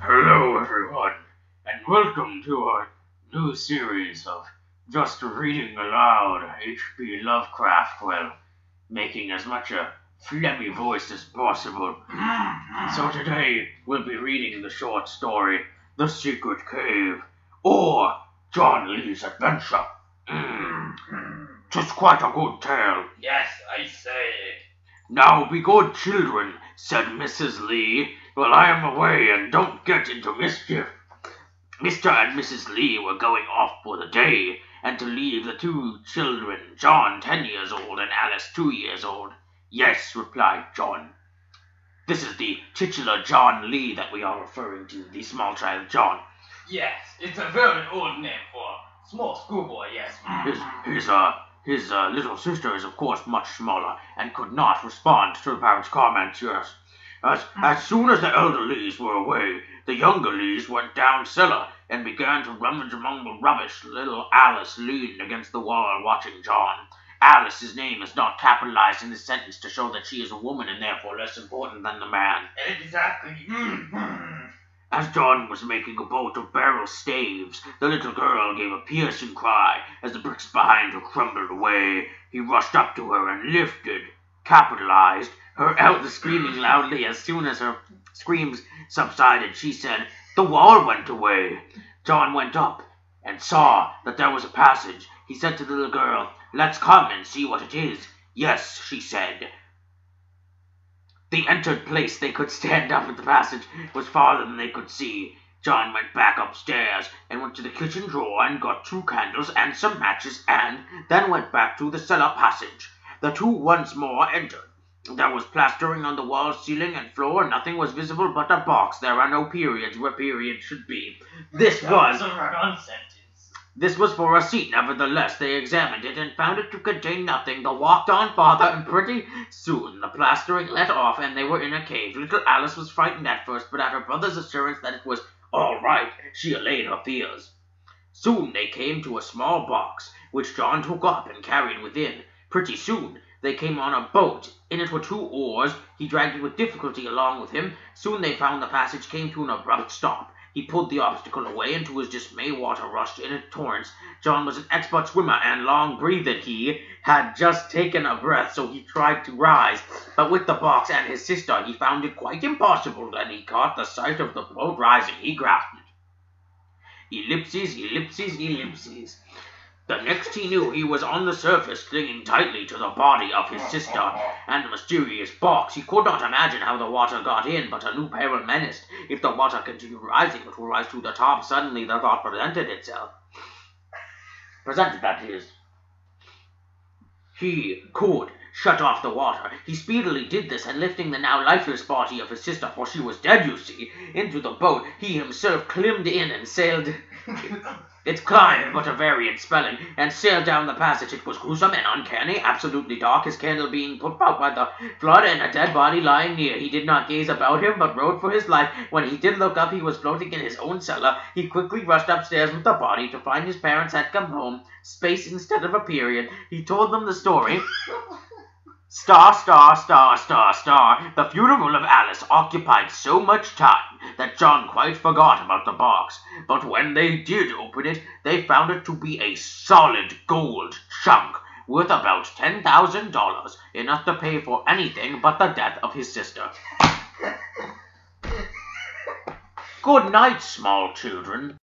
Hello everyone, and welcome to our new series of just reading aloud H.P Lovecraft while making as much a phlegmy voice as possible. So today we'll be reading the short story, The Secret Cave, or John Lee's Adventure. 'Tis quite a good tale. Yes, I say. Now be good children, said Mrs. Lee, while I am away and don't get into mischief. Mr. and Mrs. Lee were going off for the day, and to leave the two children, John 10 years old and Alice 2 years old. Yes, replied John. This is the titular John Lee that we are referring to, the small child John. Yes, it's a very old name for a small schoolboy, yes. His little sister is, of course, much smaller and could not respond to the parents' comments, yes. As soon as the elder Lees were away, the younger Lees went down cellar and began to rummage among the rubbish. Little Alice leaned against the wall watching John. Alice's name is not capitalized in this sentence to show that she is a woman and therefore less important than the man. Exactly. As John was making a bolt of barrel staves, the little girl gave a piercing cry as the bricks behind her crumbled away. He rushed up to her and lifted, capitalized, her elder screaming loudly. As soon as her screams subsided, she said, "The wall went away." John went up and saw that there was a passage. He said to the little girl, "Let's come and see what it is." "Yes," she said. They entered place. They could stand up, but the passage was farther than they could see. John went back upstairs and went to the kitchen drawer and got 2 candles and some matches and then went back to the cellar passage. The two once more entered. There was plastering on the walls, ceiling, and floor. Nothing was visible but a box. There are no periods where periods should be. This was a run sentence. This was for a seat. Nevertheless, they examined it and found it to contain nothing. They walked on farther, and pretty soon the plastering let off, and they were in a cave. Little Alice was frightened at first, but at her brother's assurance that it was all right, she allayed her fears. Soon they came to a small box, which John took up and carried within. Pretty soon they came on a boat. In it were 2 oars. He dragged it with difficulty along with him. Soon they found the passage came to an abrupt stop. He pulled the obstacle away, and to his dismay water rushed in torrents. John was an expert swimmer and long-breathed. He had just taken a breath, so he tried to rise. But with the box and his sister, he found it quite impossible. Then he caught the sight of the boat rising. He grasped it. Ellipses, ellipses, ellipses. The next he knew, he was on the surface, clinging tightly to the body of his sister and the mysterious box. He could not imagine how the water got in, but a new peril menaced. If the water continued rising, it would rise to the top. Suddenly the thought presented itself. He could shut off the water. He speedily did this, and lifting the now lifeless body of his sister, for she was dead, you see, into the boat, he himself climbed in and sailed. It climbed, but a variant spelling, and sailed down the passage. It was gruesome and uncanny, absolutely dark, his candle being put out by the flood and a dead body lying near. He did not gaze about him, but rode for his life. When he did look up, he was floating in his own cellar. He quickly rushed upstairs with the body to find his parents had come home. Space instead of a period. He told them the story. Star, star, star, star, star. The funeral of Alice occupied so much time that John quite forgot about the box. But when they did open it, they found it to be a solid gold chunk worth about $10,000, enough to pay for anything but the death of his sister. Good night, small children.